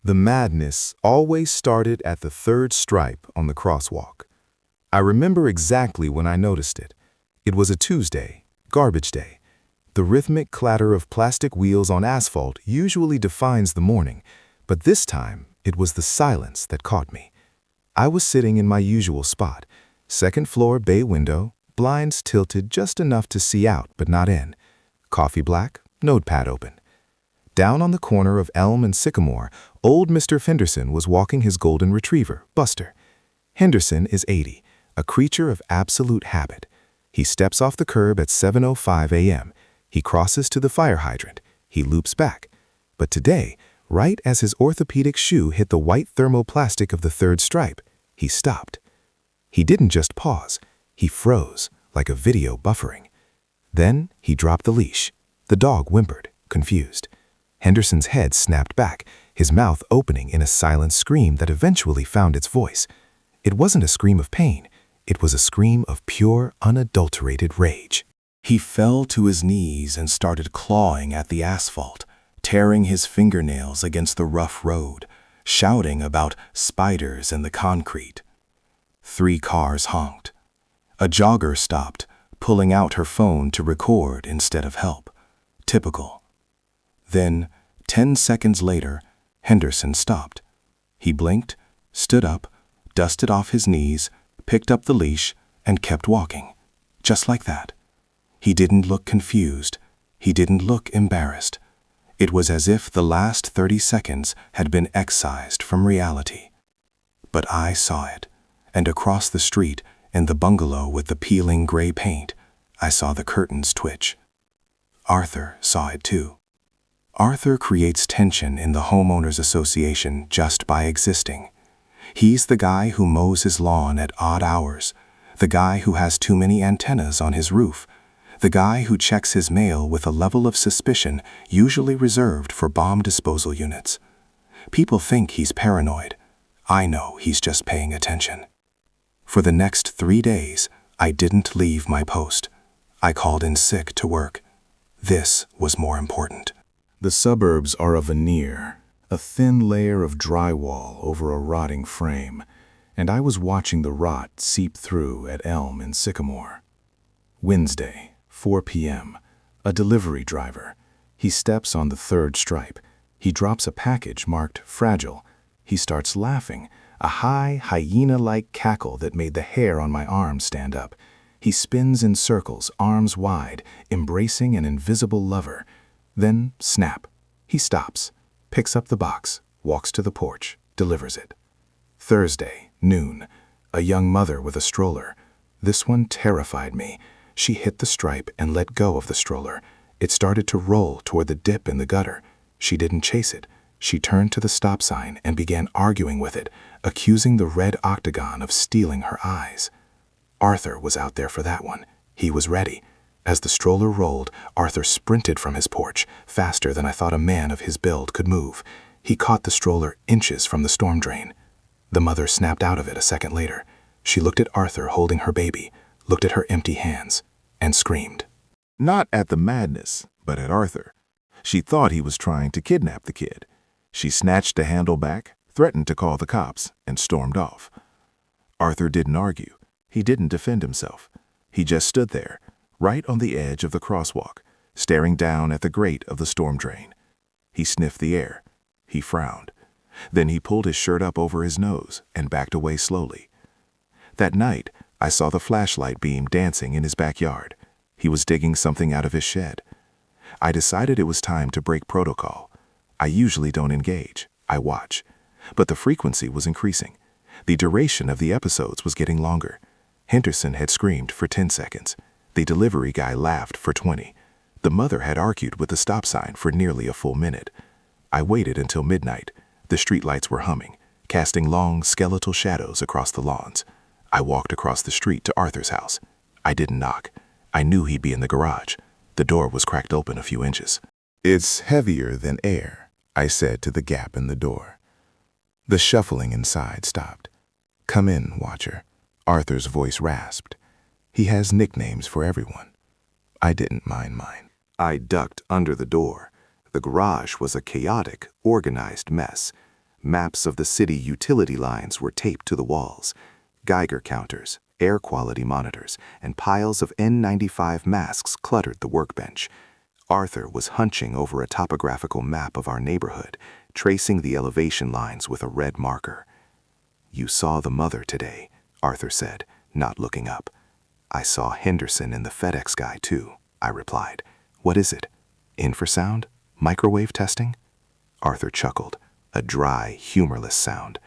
The madness always started at the third stripe on the crosswalk. I remember exactly when I noticed it. It was a Tuesday, garbage day. The rhythmic clatter of plastic wheels on asphalt usually defines the morning, but this time it was the silence that caught me. I was sitting in my usual spot, second floor bay window, blinds tilted just enough to see out but not in. Coffee black, notepad open. Down on the corner of Elm and Sycamore, old Mr. Henderson was walking his golden retriever, Buster. Henderson is 80, a creature of absolute habit. He steps off the curb at 7:05 a.m. He crosses to the fire hydrant. He loops back. But today, right as his orthopedic shoe hit the white thermoplastic of the third stripe, he stopped. He didn't just pause. He froze, like a video buffering. Then he dropped the leash. The dog whimpered, confused. Henderson's head snapped back, his mouth opening in a silent scream that eventually found its voice. It wasn't a scream of pain. It was a scream of pure, unadulterated rage. He fell to his knees and started clawing at the asphalt, tearing his fingernails against the rough road, shouting about spiders in the concrete. 3 cars honked. A jogger stopped, pulling out her phone to record instead of help. Typical. Then, 10 seconds later, Henderson stopped. He blinked, stood up, dusted off his knees, picked up the leash, and kept walking. Just like that. He didn't look confused. He didn't look embarrassed. It was as if the last 30 seconds had been excised from reality. But I saw it, and across the street, in the bungalow with the peeling gray paint, I saw the curtains twitch. Arthur saw it too. Arthur creates tension in the homeowners association just by existing. He's the guy who mows his lawn at odd hours, the guy who has too many antennas on his roof, the guy who checks his mail with a level of suspicion usually reserved for bomb disposal units. People think he's paranoid. I know he's just paying attention. For the next 3 days, I didn't leave my post. I called in sick to work. This was more important. The suburbs are a veneer, a thin layer of drywall over a rotting frame, and I was watching the rot seep through at Elm and Sycamore. Wednesday, 4 p.m., a delivery driver. He steps on the third stripe. He drops a package marked fragile. He starts laughing, a high, hyena-like cackle that made the hair on my arm stand up. He spins in circles, arms wide, embracing an invisible lover. Then, snap. He stops, picks up the box, walks to the porch, delivers it. Thursday, noon. A young mother with a stroller. This one terrified me. She hit the stripe and let go of the stroller. It started to roll toward the dip in the gutter. She didn't chase it. She turned to the stop sign and began arguing with it, accusing the red octagon of stealing her eyes. Arthur was out there for that one. He was ready. As the stroller rolled, Arthur sprinted from his porch, faster than I thought a man of his build could move. He caught the stroller inches from the storm drain. The mother snapped out of it a second later. She looked at Arthur holding her baby, looked at her empty hands, and screamed. Not at the madness, but at Arthur. She thought he was trying to kidnap the kid. She snatched the handle back, threatened to call the cops, and stormed off. Arthur didn't argue. He didn't defend himself. He just stood there, right on the edge of the crosswalk, staring down at the grate of the storm drain. He sniffed the air. He frowned. Then he pulled his shirt up over his nose and backed away slowly. That night, I saw the flashlight beam dancing in his backyard. He was digging something out of his shed. I decided it was time to break protocol. I usually don't engage. I watch. But the frequency was increasing. The duration of the episodes was getting longer. Henderson had screamed for 10 seconds. The delivery guy laughed for 20. The mother had argued with the stop sign for nearly a full minute. I waited until midnight. The streetlights were humming, casting long, skeletal shadows across the lawns. I walked across the street to Arthur's house. I didn't knock. I knew he'd be in the garage. The door was cracked open a few inches. "It's heavier than air," I said to the gap in the door. The shuffling inside stopped. "Come in, Watcher." Arthur's voice rasped. He has nicknames for everyone. I didn't mind mine. I ducked under the door. The garage was a chaotic, organized mess. Maps of the city utility lines were taped to the walls. Geiger counters, air quality monitors, and piles of N95 masks cluttered the workbench. Arthur was hunching over a topographical map of our neighborhood, tracing the elevation lines with a red marker. "You saw the mother today," Arthur said, not looking up. "I saw Henderson and the FedEx guy too," I replied. "What is it? Infrasound? Microwave testing?" Arthur chuckled, a dry, humorless sound,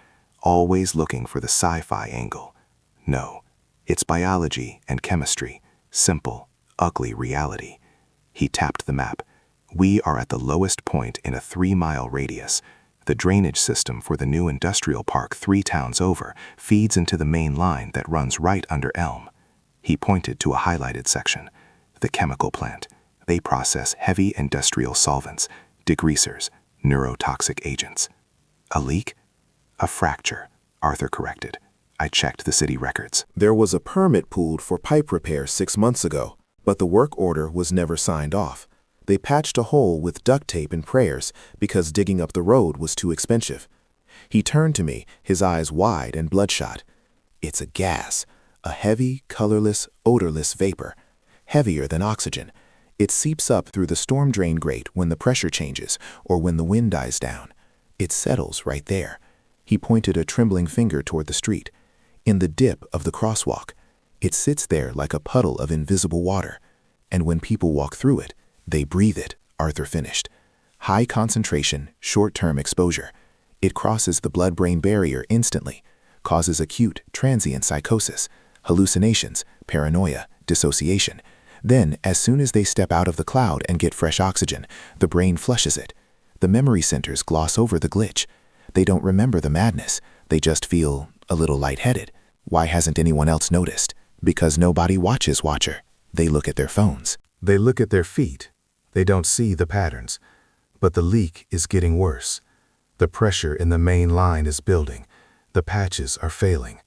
always looking for the sci-fi angle. "No, it's biology and chemistry, simple, ugly reality." He tapped the map. "We are at the lowest point in a 3-mile radius. The drainage system for the new industrial park 3 towns over feeds into the main line that runs right under Elm." He pointed to a highlighted section. "The chemical plant. They process heavy industrial solvents, degreasers, neurotoxic agents." "A leak?" "A fracture," Arthur corrected. I checked the city records. There was a permit pulled for pipe repair 6 months ago, but the work order was never signed off. They patched a hole with duct tape and prayers because digging up the road was too expensive. He turned to me, his eyes wide and bloodshot. "It's a gas, a heavy, colorless, odorless vapor, heavier than oxygen. It seeps up through the storm drain grate when the pressure changes or when the wind dies down. It settles right there." He pointed a trembling finger toward the street. "In the dip of the crosswalk. It sits there like a puddle of invisible water. And when people walk through it, they breathe it," Arthur finished. "High concentration, short-term exposure. It crosses the blood-brain barrier instantly, causes acute, transient psychosis, hallucinations, paranoia, dissociation. Then, as soon as they step out of the cloud and get fresh oxygen, the brain flushes it. The memory centers gloss over the glitch. They don't remember the madness. They just feel a little lightheaded. Why hasn't anyone else noticed? Because nobody watches Watcher. They look at their phones. They look at their feet. They don't see the patterns. But the leak is getting worse. The pressure in the main line is building. The patches are failing."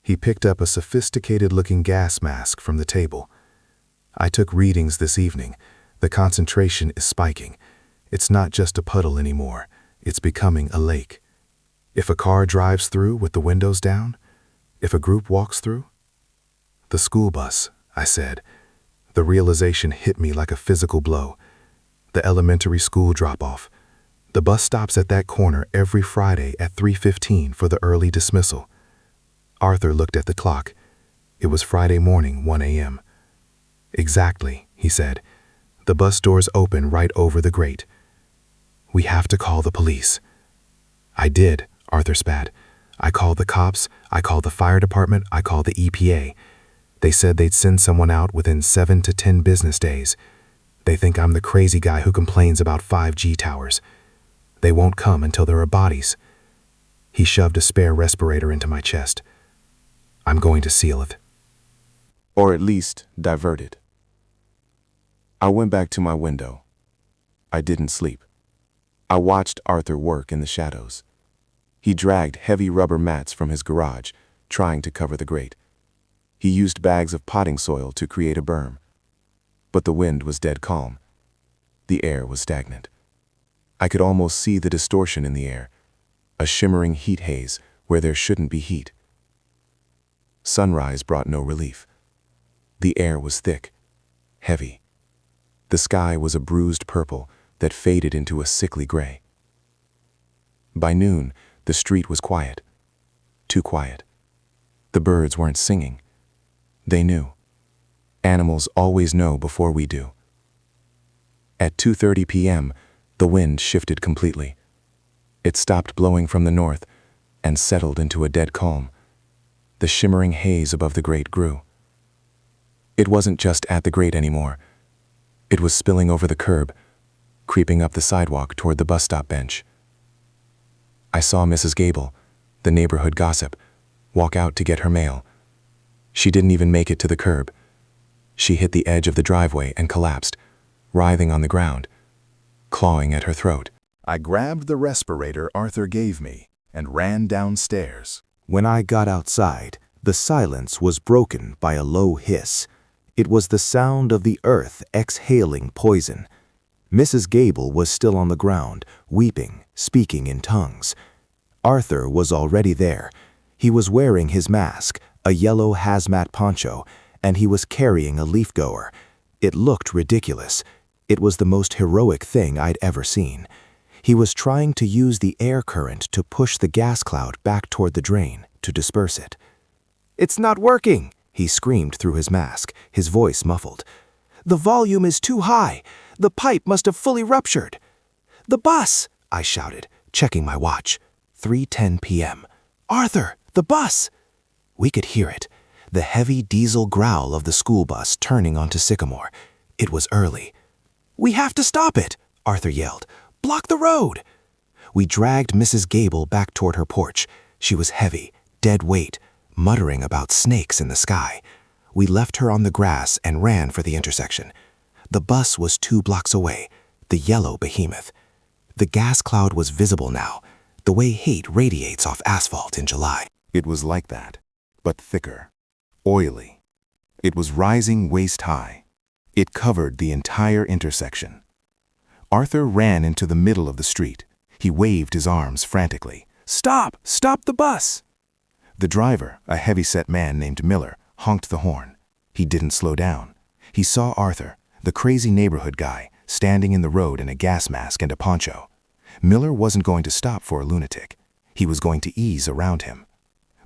He picked up a sophisticated-looking gas mask from the table. "I took readings this evening. The concentration is spiking. It's not just a puddle anymore. It's becoming a lake. If a car drives through with the windows down, if a group walks through." "The school bus," I said. The realization hit me like a physical blow. The elementary school drop-off. The bus stops at that corner every Friday at 3:15 for the early dismissal. Arthur looked at the clock. It was Friday morning, 1 a.m. "Exactly," he said. "The bus doors open right over the grate. We have to call the police." "I did," Arthur spat. "I called the cops, I called the fire department, I called the EPA. They said they'd send someone out within 7 to 10 business days. They think I'm the crazy guy who complains about 5G towers. They won't come until there are bodies." He shoved a spare respirator into my chest. "I'm going to seal it. Or at least divert it." I went back to my window. I didn't sleep. I watched Arthur work in the shadows. He dragged heavy rubber mats from his garage, trying to cover the grate. He used bags of potting soil to create a berm. But the wind was dead calm. The air was stagnant. I could almost see the distortion in the air, a shimmering heat haze where there shouldn't be heat. Sunrise brought no relief. The air was thick, heavy. The sky was a bruised purple that faded into a sickly gray. By noon, the street was quiet. Too quiet. The birds weren't singing. They knew. Animals always know before we do. At 2:30 p.m., the wind shifted completely. It stopped blowing from the north and settled into a dead calm. The shimmering haze above the grate grew. It wasn't just at the grate anymore. It was spilling over the curb, creeping up the sidewalk toward the bus stop bench. I saw Mrs. Gable, the neighborhood gossip, walk out to get her mail. She didn't even make it to the curb. She hit the edge of the driveway and collapsed, writhing on the ground, clawing at her throat. I grabbed the respirator Arthur gave me and ran downstairs. When I got outside, the silence was broken by a low hiss. It was the sound of the earth exhaling poison. Mrs. Gable was still on the ground, weeping, speaking in tongues. Arthur was already there. He was wearing his mask, a yellow hazmat poncho, and he was carrying a leaf goer. It looked ridiculous. It was the most heroic thing I'd ever seen. He was trying to use the air current to push the gas cloud back toward the drain, to disperse it. "It's not working!" he screamed through his mask, his voice muffled. "The volume is too high. The pipe must have fully ruptured." "The bus!" I shouted, checking my watch. 3:10 p.m. "Arthur, the bus!" We could hear it, the heavy diesel growl of the school bus turning onto Sycamore. It was early. "We have to stop it!" Arthur yelled. "Block the road!" We dragged Mrs. Gable back toward her porch. She was heavy, dead weight, muttering about snakes in the sky. We left her on the grass and ran for the intersection. The bus was 2 blocks away, the yellow behemoth. The gas cloud was visible now, the way hate radiates off asphalt in July. It was like that, but thicker, oily. It was rising waist-high. It covered the entire intersection. Arthur ran into the middle of the street. He waved his arms frantically. "Stop! Stop the bus!" The driver, a heavy-set man named Miller, honked the horn. He didn't slow down. He saw Arthur, the crazy neighborhood guy, standing in the road in a gas mask and a poncho. Miller wasn't going to stop for a lunatic. He was going to ease around him.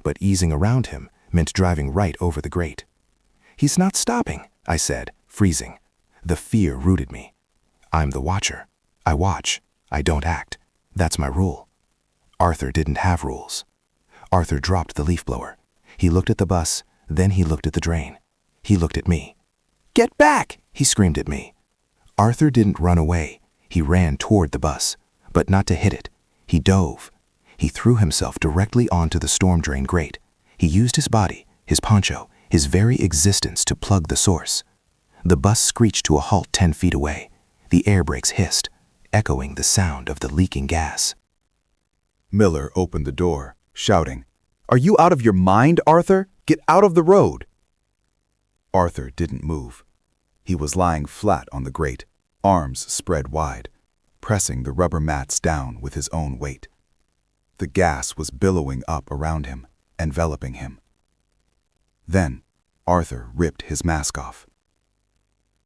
But easing around him meant driving right over the grate. "He's not stopping," I said, freezing. The fear rooted me. I'm the watcher. I watch. I don't act. That's my rule. Arthur didn't have rules. Arthur dropped the leaf blower. He looked at the bus, then he looked at the drain. He looked at me. "Get back!" he screamed at me. Arthur didn't run away. He ran toward the bus, but not to hit it. He dove. He threw himself directly onto the storm drain grate. He used his body, his poncho, his very existence to plug the source. The bus screeched to a halt 10 feet away. The air brakes hissed, echoing the sound of the leaking gas. Miller opened the door, shouting, "Are you out of your mind, Arthur? Get out of the road!" Arthur didn't move. He was lying flat on the grate, arms spread wide, pressing the rubber mats down with his own weight. The gas was billowing up around him, enveloping him. Then Arthur ripped his mask off.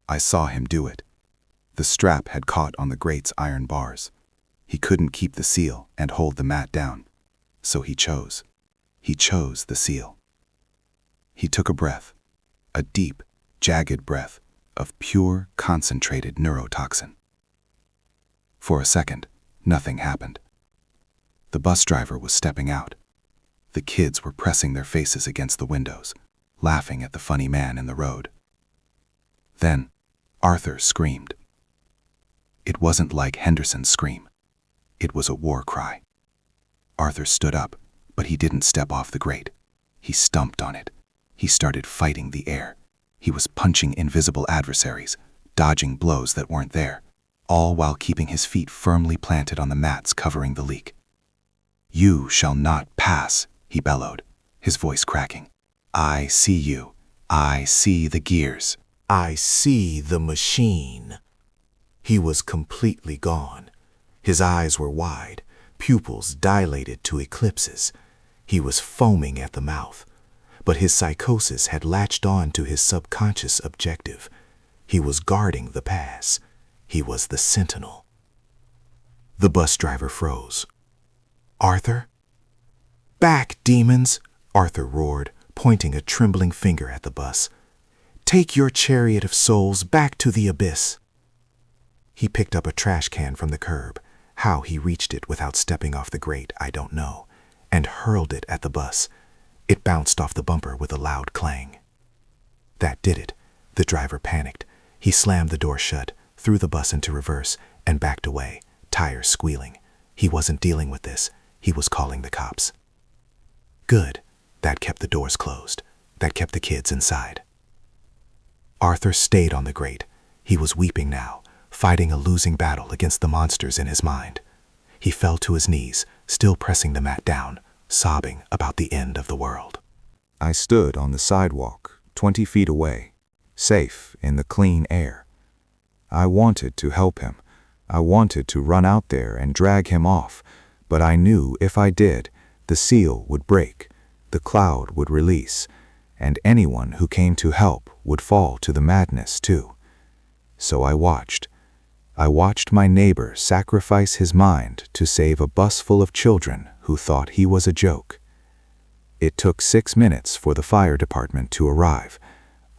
I saw him do it. The strap had caught on the grate's iron bars. He couldn't keep the seal and hold the mat down, so he chose. He chose the seal. He took a breath, a deep, jagged breath of pure, concentrated neurotoxin. For a second, nothing happened. The bus driver was stepping out. The kids were pressing their faces against the windows, laughing at the funny man in the road. Then, Arthur screamed. It wasn't like Henderson's scream. It was a war cry. Arthur stood up, but he didn't step off the grate. He stumped on it. He started fighting the air. He was punching invisible adversaries, dodging blows that weren't there, all while keeping his feet firmly planted on the mats covering the leak. "You shall not pass," he bellowed, his voice cracking. "I see you. I see the gears. I see the machine." He was completely gone. His eyes were wide, pupils dilated to eclipses. He was foaming at the mouth. But his psychosis had latched on to his subconscious objective. He was guarding the pass. He was the sentinel. The bus driver froze. "Arthur?" "Back, demons!" Arthur roared, pointing a trembling finger at the bus. "Take your chariot of souls back to the abyss." He picked up a trash can from the curb. How he reached it without stepping off the grate, I don't know, and hurled it at the bus. It bounced off the bumper with a loud clang. That did it. The driver panicked. He slammed the door shut, threw the bus into reverse, and backed away, tires squealing. He wasn't dealing with this. He was calling the cops. Good. That kept the doors closed. That kept the kids inside. Arthur stayed on the grate. He was weeping now, fighting a losing battle against the monsters in his mind. He fell to his knees, still pressing the mat down, sobbing about the end of the world. I stood on the sidewalk, 20 feet away, safe in the clean air. I wanted to help him. I wanted to run out there and drag him off, But I knew if I did, the seal would break, the cloud would release, and anyone who came to help would fall to the madness too. So I watched. I watched my neighbor sacrifice his mind to save a bus full of children who thought he was a joke. It took 6 minutes for the fire department to arrive.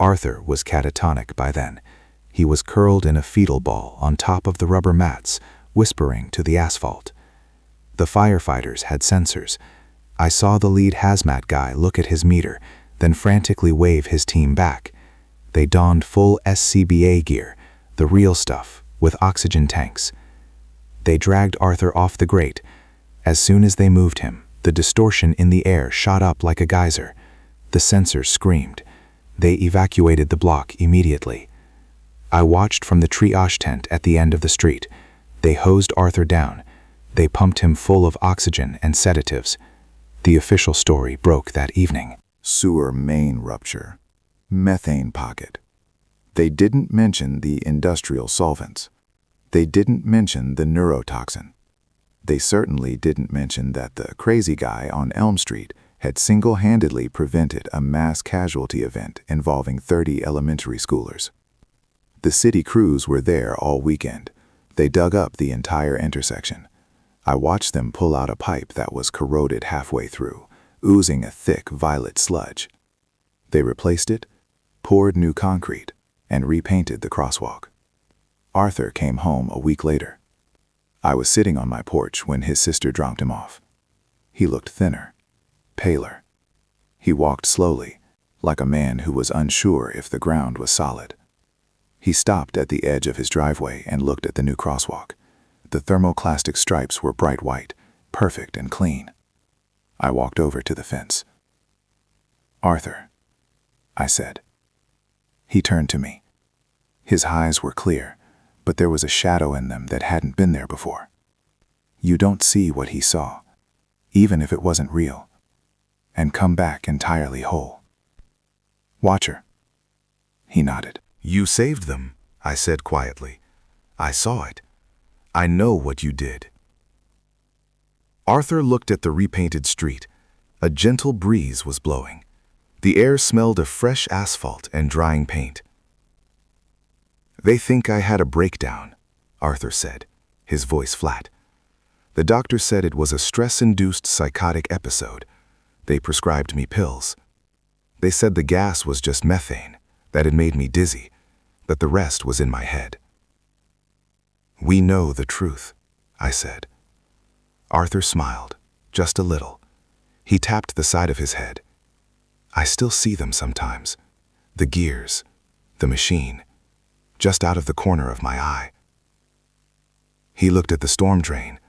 Arthur was catatonic by then. He was curled in a fetal ball on top of the rubber mats, whispering to the asphalt. The firefighters had sensors. I saw the lead hazmat guy look at his meter, then frantically wave his team back. They donned full SCBA gear, the real stuff, with oxygen tanks. They dragged Arthur off the grate. As soon as they moved him, the distortion in the air shot up like a geyser. The sensors screamed. They evacuated the block immediately. I watched from the triage tent at the end of the street. They hosed Arthur down. They pumped him full of oxygen and sedatives. The official story broke that evening. Sewer main rupture. Methane pocket. They didn't mention the industrial solvents. They didn't mention the neurotoxin. They certainly didn't mention that the crazy guy on Elm Street had single-handedly prevented a mass casualty event involving 30 elementary schoolers. The city crews were there all weekend. They dug up the entire intersection. I watched them pull out a pipe that was corroded halfway through, oozing a thick violet sludge. They replaced it, poured new concrete, and repainted the crosswalk. Arthur came home a week later. I was sitting on my porch when his sister dropped him off. He looked thinner, paler. He walked slowly, like a man who was unsure if the ground was solid. He stopped at the edge of his driveway and looked at the new crosswalk. The thermoplastic stripes were bright white, perfect and clean. I walked over to the fence. "Arthur," I said. He turned to me. His eyes were clear, but there was a shadow in them that hadn't been there before. You don't see what he saw, even if it wasn't real, and come back entirely whole. Watch her. He nodded. You saved them, I said quietly. I saw it. I know what you did. Arthur looked at the repainted street. A gentle breeze was blowing. The air smelled of fresh asphalt and drying paint. They think I had a breakdown, Arthur said, his voice flat. The doctor said it was a stress-induced psychotic episode. They prescribed me pills. They said the gas was just methane, that it made me dizzy, that the rest was in my head. We know the truth, I said. Arthur smiled, just a little. He tapped the side of his head. I still see them sometimes. The gears, the machine, just out of the corner of my eye. He looked at the storm drain,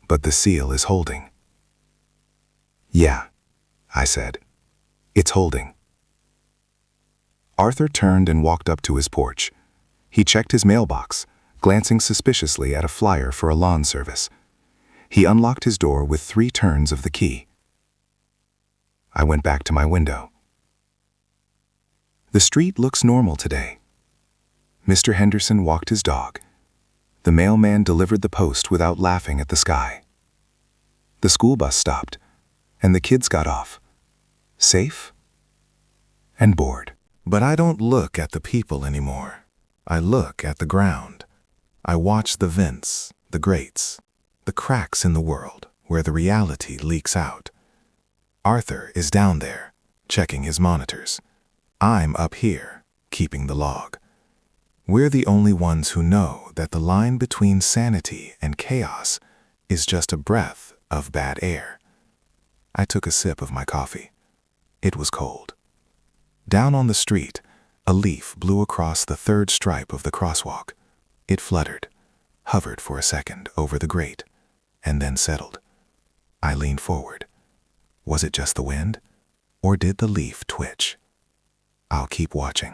but the seal is holding. Yeah, I said. It's holding. Arthur turned and walked up to his porch. He checked his mailbox, glancing suspiciously at a flyer for a lawn service. He unlocked his door with 3 turns of the key. I went back to my window. The street looks normal today. Mr. Henderson walked his dog. The mailman delivered the post without laughing at the sky. The school bus stopped, and the kids got off, safe and bored. But I don't look at the people anymore. I look at the ground. I watch the vents, the grates, the cracks in the world where the reality leaks out. Arthur is down there, checking his monitors. I'm up here, keeping the log. We're the only ones who know that the line between sanity and chaos is just a breath of bad air. I took a sip of my coffee. It was cold. Down on the street, a leaf blew across the 3rd stripe of the crosswalk. It fluttered, hovered for a second over the grate, and then settled. I leaned forward. Was it just the wind, or did the leaf twitch? I'll keep watching.